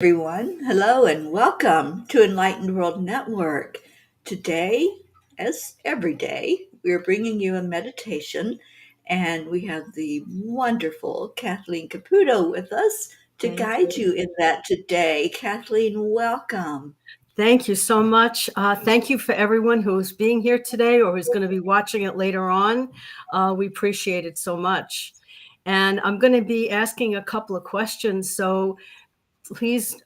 Everyone. Hello and welcome to Enlightened World Network. Today, as every day, we're bringing you a meditation, and we have the wonderful Kathleen Caputo with us to Thank guide you. you in that today. Kathleen, welcome. Thank you so much. Thank you for everyone who's being here today or who's going to be watching it later on. We appreciate it so much. And I'm going to be asking a couple of questions. So please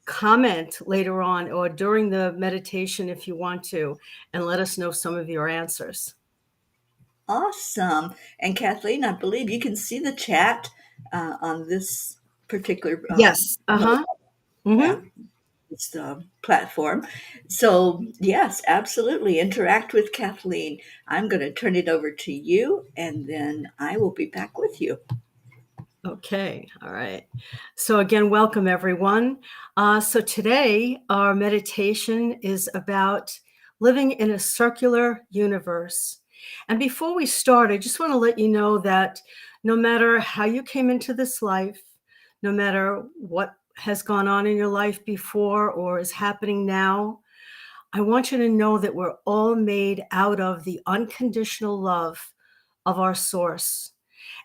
comment later on or during the meditation if you want to, and let us know some of your answers. Awesome. And Kathleen, I believe you can see the chat on this particular Yes. yeah, this platform. So, yes, absolutely. Interact with Kathleen. I'm going to turn it over to you, and then I will be back with you. Okay. All right. So again, welcome everyone. So today our meditation is about living in a circular universe. And before we start, I just want to let you know that no matter how you came into this life, no matter what has gone on in your life before or is happening now, I want you to know that we're all made out of the unconditional love of our source.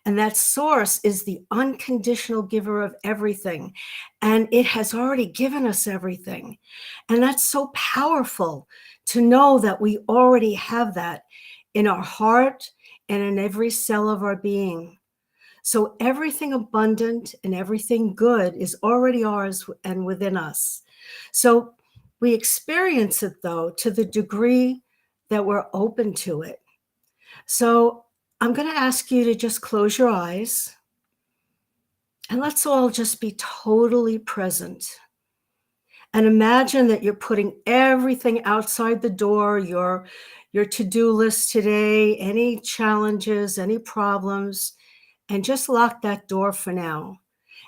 And that source is the unconditional giver of everything. And it has already given us everything. And that's so powerful to know that we already have that in our heart and in every cell of our being. So everything abundant and everything good is already ours and within us. So we experience it, though, to the degree that we're open to it. So I'm going to ask you to just close your eyes and let's all just be totally present. And imagine that you're putting everything outside the door, your to-do list today, any challenges, any problems, and just lock that door for now.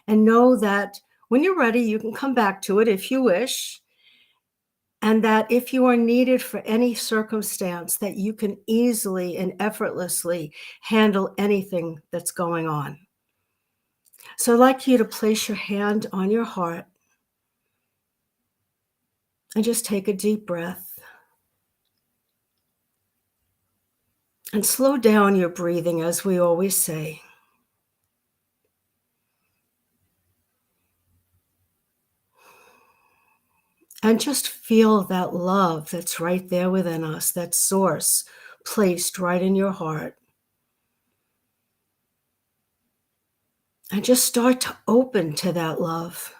And know that when you're ready, you can come back to it if you wish. And that if you are needed for any circumstance, that you can easily and effortlessly handle anything that's going on. So I'd like you to place your hand on your heart and just take a deep breath. And slow down your breathing, as we always say. And just feel that love that's right there within us, that source placed right in your heart. And just start to open to that love.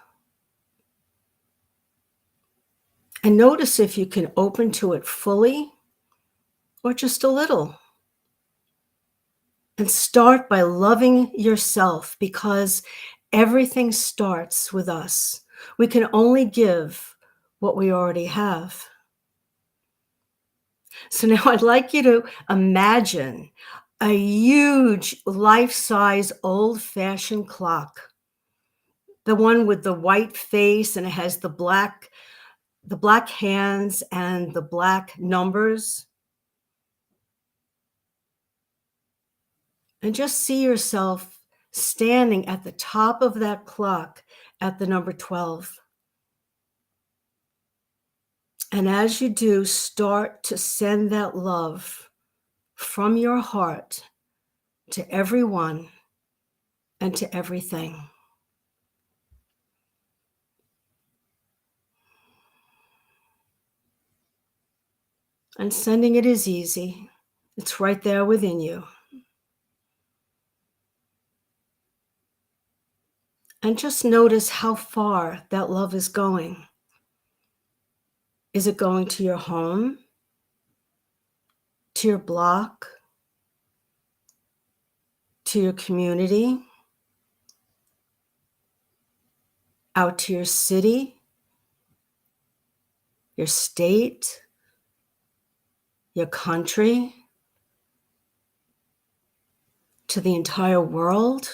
And notice if you can open to it fully or just a little. And start by loving yourself, because everything starts with us. We can only give what we already have. So now I'd like you to imagine a huge life-size old-fashioned clock, the one with the white face, and it has the black hands and the black numbers. And just see yourself standing at the top of that clock at the number 12. And as you do, start to send that love from your heart to everyone and to everything. And sending it is easy. It's right there within you. And just notice how far that love is going. Is it going to your home, to your block, to your community, out to your city, your state, your country, to the entire world,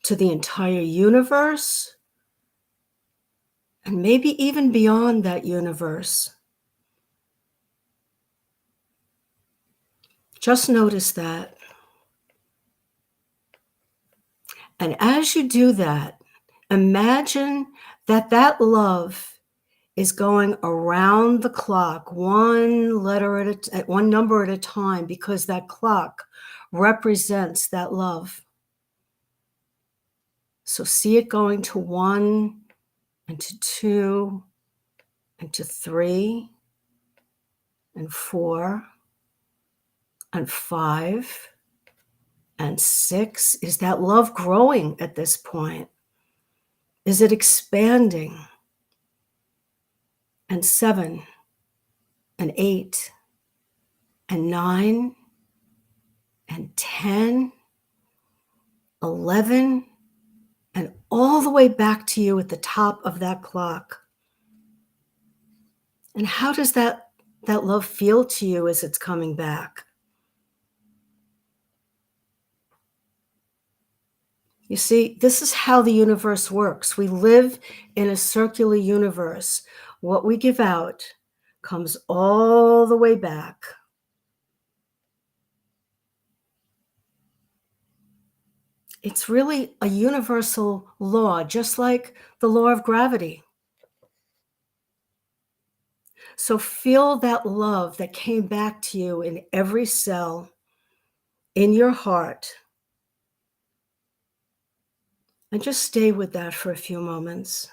to the entire universe, and maybe even beyond that universe? Just notice that. And as you do that, Imagine that love is going around the clock, one number at a time, because that clock represents that love. So see it going to 1 and to 2 and to 3 and 4 and 5 and 6. Is that love growing at this point? Is it expanding? And 7 and 8 and 9 and 10, 11, and all the way back to you at the top of that clock. And how does that love feel to you as it's coming back? You see, this is how the universe works. We live in a circular universe. What we give out comes all the way back. It's really a universal law, just like the law of gravity. So feel that love that came back to you in every cell in your heart. And just stay with that for a few moments.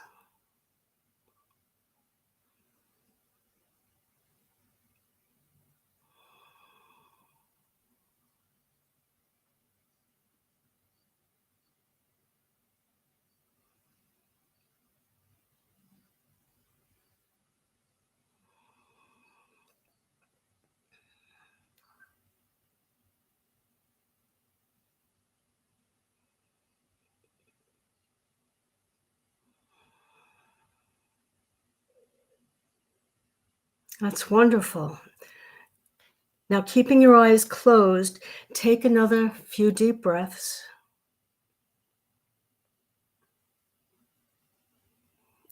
That's wonderful. Now, keeping your eyes closed, take another few deep breaths.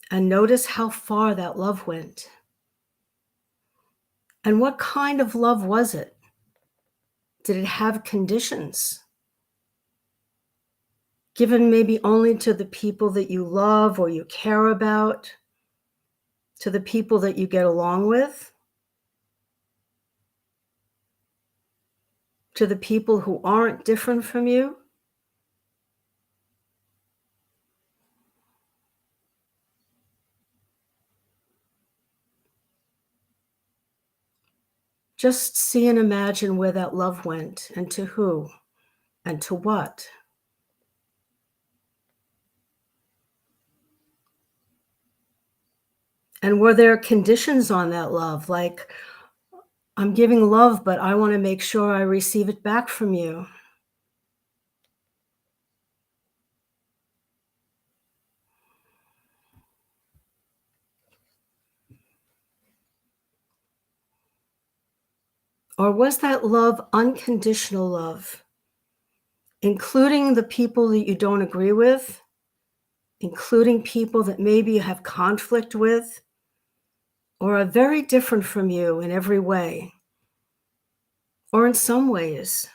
And notice how far that love went. And what kind of love was it? Did it have conditions? Given maybe only to the people that you love or you care about, to the people that you get along with, to the people who aren't different from you? Just see and imagine where that love went and to who and to what. And were there conditions on that love? Like, I'm giving love, but I want to make sure I receive it back from you. Or was that love unconditional love, including the people that you don't agree with, including people that maybe you have conflict with, or are very different from you in every way, or in some ways,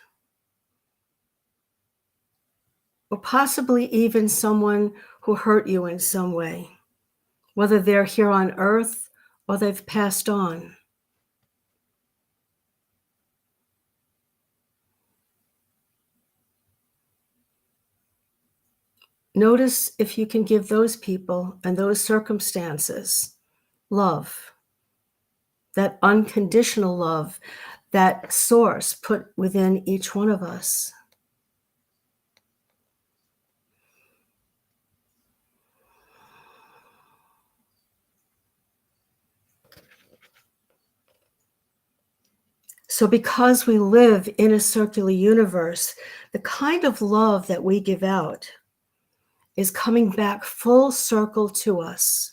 or possibly even someone who hurt you in some way, whether they're here on earth or they've passed on? Notice if you can give those people and those circumstances love, that unconditional love, that source put within each one of us. So because we live in a circular universe, the kind of love that we give out is coming back full circle to us.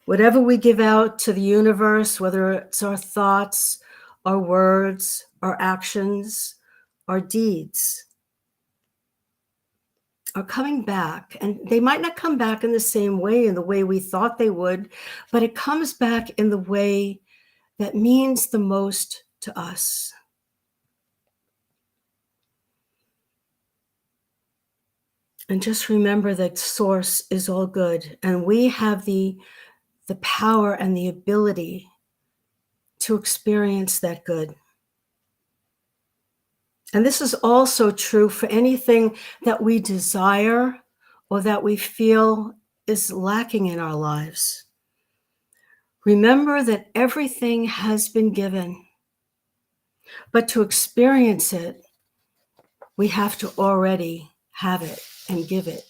Whatever we give out to the universe, whether it's our thoughts, our words, our actions, our deeds, are coming back. And they might not come back in the same way, in the way we thought they would, but it comes back in the way that means the most to us. And just remember that source is all good, and we have the power and the ability to experience that good. And this is also true for anything that we desire or that we feel is lacking in our lives. Remember that everything has been given, but to experience it, we have to already have it and give it.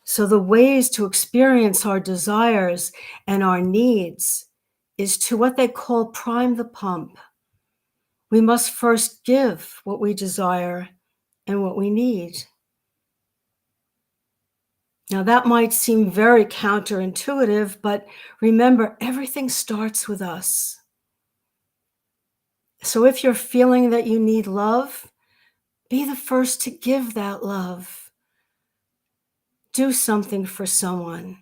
So the ways to experience our desires and our needs is to what they call prime the pump. We must first give what we desire and what we need. Now, that might seem very counterintuitive, but remember, everything starts with us. So if you're feeling that you need love, be the first to give that love. Do something for someone.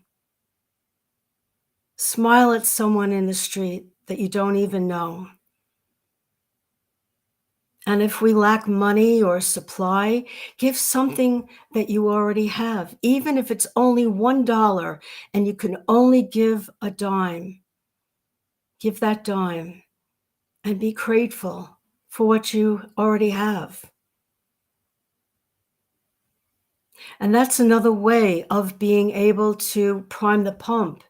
Smile at someone in the street that you don't even know. And if we lack money or supply, give something that you already have, even if it's only $1 and you can only give a dime. Give that dime and be grateful for what you already have. And that's another way of being able to prime the pump,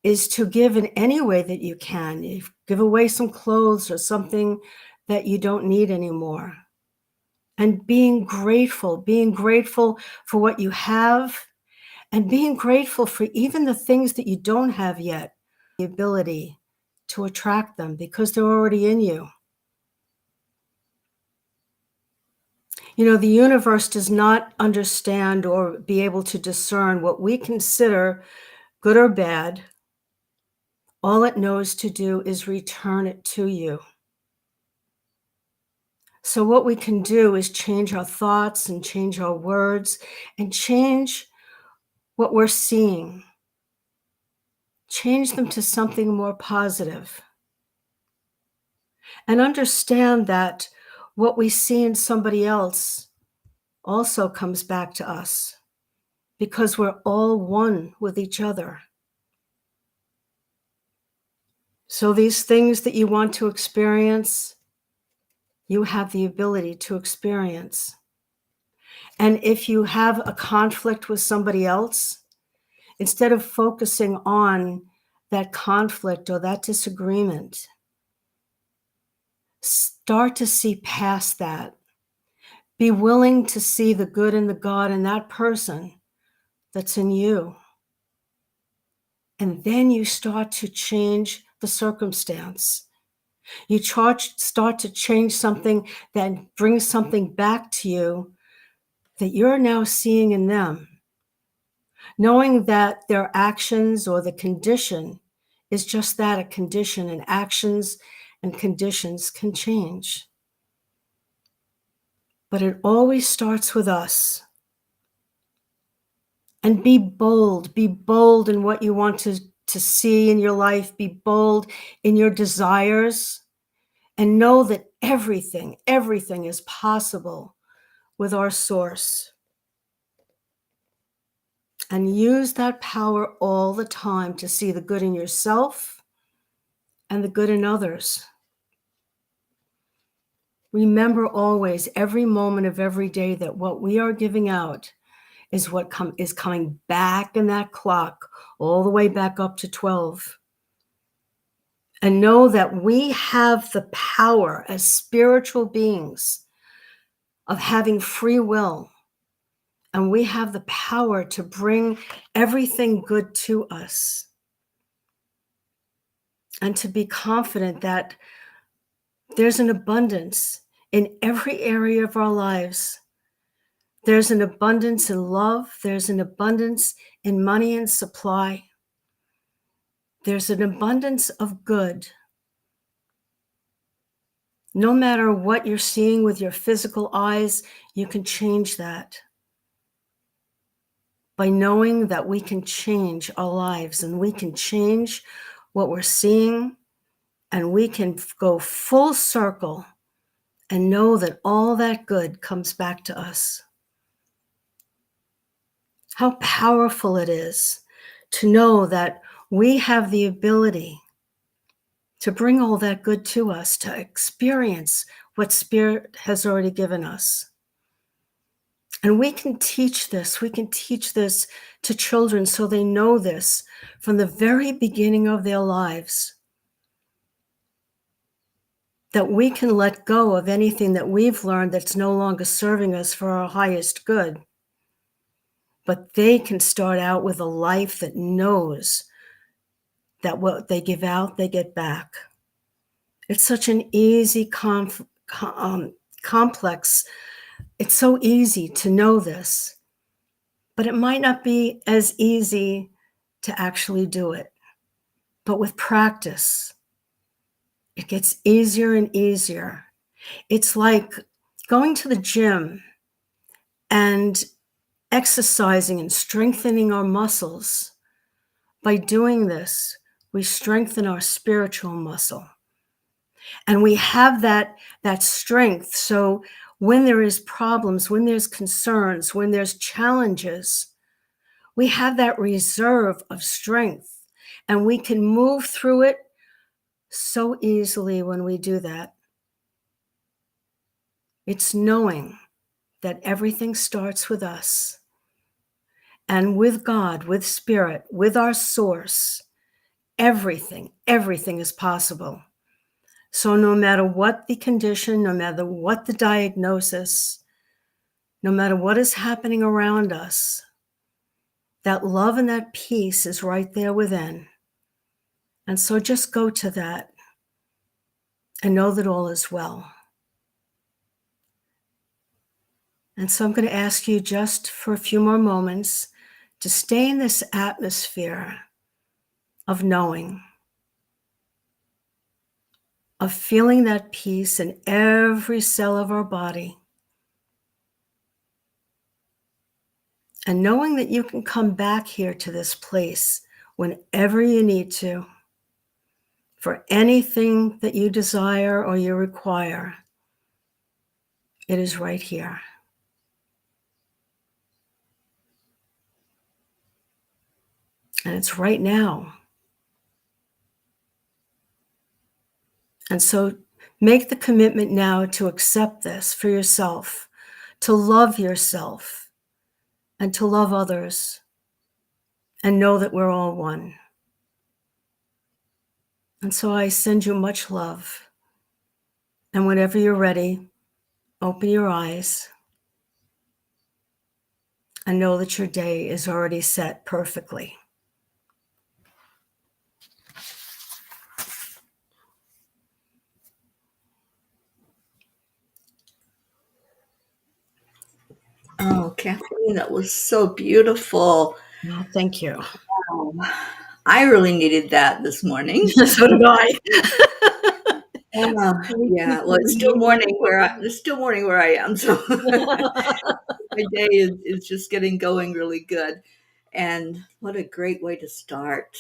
is to give in any way that you can. You give away some clothes or something that you don't need anymore. And being grateful for what you have, and being grateful for even the things that you don't have yet, the ability to attract them because they're already in you. You know, the universe does not understand or be able to discern what we consider good or bad. All it knows to do is return it to you. So what we can do is change our thoughts and change our words and change what we're seeing. Change them to something more positive. And understand that what we see in somebody else also comes back to us, because we're all one with each other. So these things that you want to experience, you have the ability to experience. And if you have a conflict with somebody else, instead of focusing on that conflict or that disagreement, start to see past that. Be willing to see the good and the God in that person that's in you. And then you start to change the circumstance. You start to change something that brings something back to you that you're now seeing in them. Knowing that their actions or the condition is just that, a condition, and actions and conditions can change. But it always starts with us. And be bold in what you want to see in your life. Be bold in your desires, and know that everything is possible with our source. And use that power all the time to see the good in yourself and the good in others. Remember always, every moment of every day, that what we are giving out is what is coming back in that clock, all the way back up to 12. And know that we have the power as spiritual beings of having free will. And we have the power to bring everything good to us. And to be confident that there's an abundance in every area of our lives. There's an abundance in love. There's an abundance in money and supply. There's an abundance of good. No matter what you're seeing with your physical eyes, you can change that by knowing that we can change our lives, and we can change what we're seeing, and we can go full circle and know that all that good comes back to us. how powerful it is to know that we have the ability to bring all that good to us, to experience what Spirit has already given us. And we can teach this. We can teach this to children so they know this from the very beginning of their lives, that we can let go of anything that we've learned that's no longer serving us for our highest good. But they can start out with a life that knows that what they give out, they get back. It's such an easy complex. It's so easy to know this, but it might not be as easy to actually do it. But with practice, it gets easier and easier. It's like going to the gym and exercising and strengthening our muscles. By doing this, we strengthen our spiritual muscle. And we have that strength. So when there is problems, when there's concerns, when there's challenges, we have that reserve of strength. And we can move through it so easily when we do that. It's knowing that everything starts with us and with God, with Spirit, with our source. Everything is possible. So no matter what the condition, no matter what the diagnosis, no matter what is happening around us, that love and that peace is right there within. And so just go to that and know that all is well. And so I'm going to ask you just for a few more moments to stay in this atmosphere of knowing, of feeling that peace in every cell of our body. And knowing that you can come back here to this place whenever you need to, for anything that you desire or you require. It is right here. And it's right now. And so make the commitment now to accept this for yourself, to love yourself, and to love others, and know that we're all one. And so I send you much love. And whenever you're ready, open your eyes and know that your day is already set perfectly. Oh, Kathleen, that was so beautiful. Oh, thank you. I really needed that this morning. So did I. Yeah, well, it's still morning where I am, so my day is just getting going really good. And what a great way to start.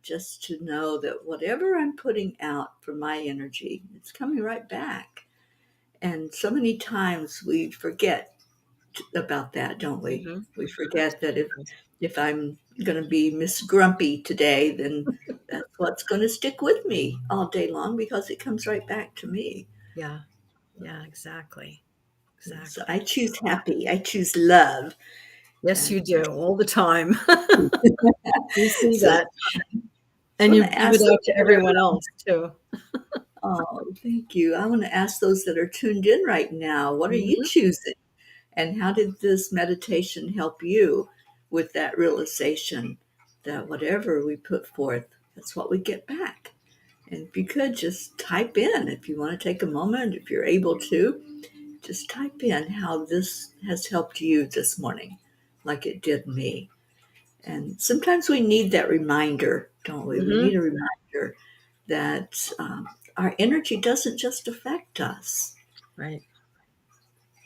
Just to know that whatever I'm putting out for my energy, it's coming right back. And so many times we forget about that, don't we? Mm-hmm. We forget that if I'm going to be Miss Grumpy today, then that's what's going to stick with me all day long because it comes right back to me. Yeah, exactly. So I choose happy. I choose love. Yes, And you do all the time. You see so that. I And want you to give ask it those out to that are, everyone else too. oh, thank you. I want to ask those that are tuned in right now, what are you Mm-hmm. choosing? And how did this meditation help you with that realization that whatever we put forth, that's what we get back? And if you could just type in, if you want to take a moment, if you're able to, just type in how this has helped you this morning, like it did me. And sometimes we need that reminder, don't we? We Mm-hmm. need a reminder that our energy doesn't just affect us. Right.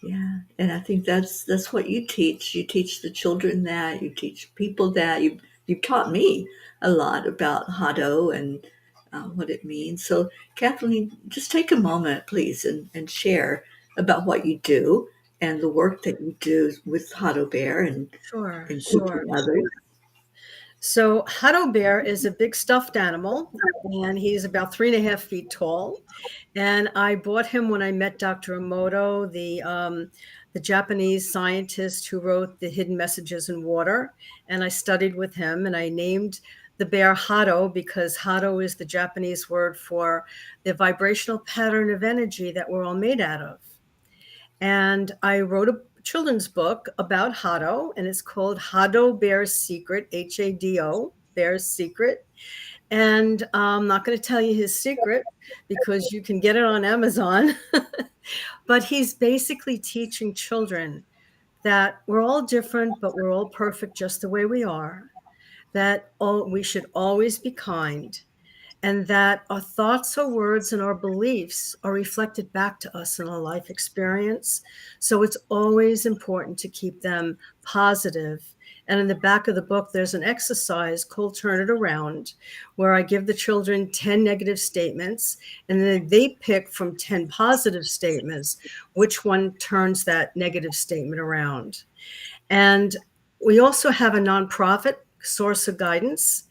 Yeah, and I think that's what you teach. You teach the children that. You teach people that. You've taught me a lot about Hado and what it means. So, Kathleen, just take a moment, please, and share about what you do and the work that you do with Hado Bear Sure, and sure. teaching others. So Hado Bear is a big stuffed animal, and he's about 3.5 feet tall. And I bought him when I met Dr. Emoto, the Japanese scientist who wrote The Hidden Messages in Water. And I studied with him, and I named the bear Hado because Hado is the Japanese word for the vibrational pattern of energy that we're all made out of. And I wrote a children's book about Hado, and it's called Hado Bear's Secret, Hado, Bear's Secret. And I'm not going to tell you his secret because you can get it on Amazon. But he's basically teaching children that we're all different, but we're all perfect just the way we are, that we should always be kind, and that our thoughts, our words, and our beliefs are reflected back to us in our life experience. So it's always important to keep them positive. And in the back of the book, there's an exercise called Turn It Around, where I give the children 10 negative statements, and then they pick from 10 positive statements which one turns that negative statement around. And we also have a nonprofit, Source of Guidance,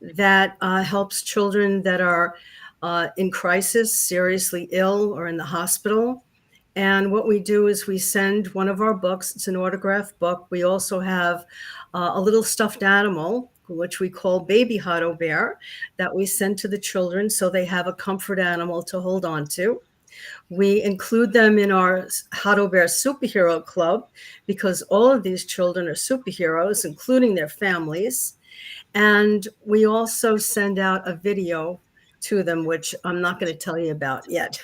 that helps children that are in crisis, seriously ill, or in the hospital. And what we do is we send one of our books. It's an autographed book. We also have a little stuffed animal, which we call Baby Hado Bear, that we send to the children so they have a comfort animal to hold on to. We include them in our Hado Bear Superhero Club because all of these children are superheroes, including their families. And we also send out a video to them, which I'm not going to tell you about yet.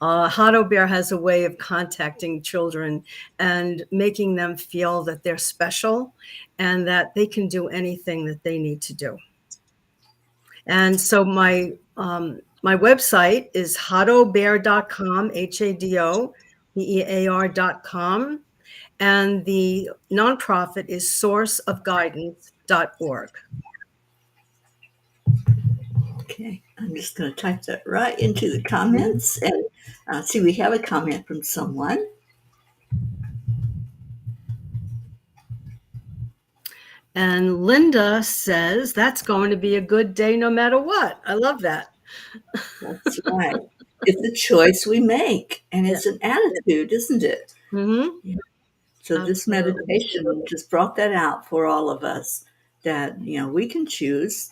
Hado Bear has a way of contacting children and making them feel that they're special and that they can do anything that they need to do. And so my website is hadobear.com, HADOBEAR.com, and the nonprofit is sourceofguidance.org. Okay, I'm just going to type that right into the comments and see, we have a comment from someone. And Linda says, that's going to be a good day no matter what. I love that. That's right. It's a choice we make, and Yeah. it's an attitude, isn't it? Mm-hmm. Yeah. So this Absolutely. meditation just brought that out for all of us, that we can choose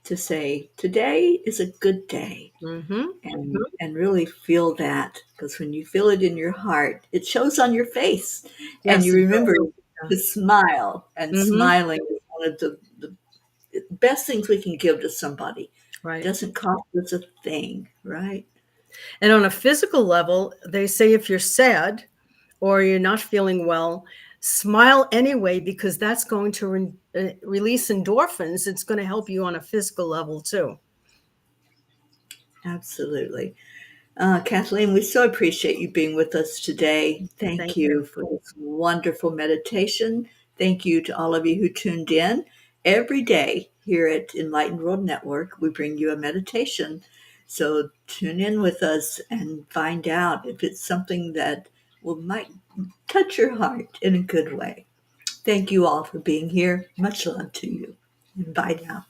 to say today is a good day, Mm-hmm. and really feel that, because when you feel it in your heart, it shows on your face, and Yes. you remember to smile. And Mm-hmm. smiling is one of the best things we can give to somebody. It Right. doesn't cost us a thing, right? And on a physical level, they say if you're sad or you're not feeling well, smile anyway, because that's going to release endorphins. It's going to help you on a physical level too. Absolutely. Kathleen, we so appreciate you being with us today. Thank Thank you. you for this wonderful meditation. Thank you to all of you who tuned in. Every day here at Enlightened World Network, we bring you a meditation. So tune in with us and find out if it's something that might touch your heart in a good way. Thank you all for being here. Much love to you. And bye now.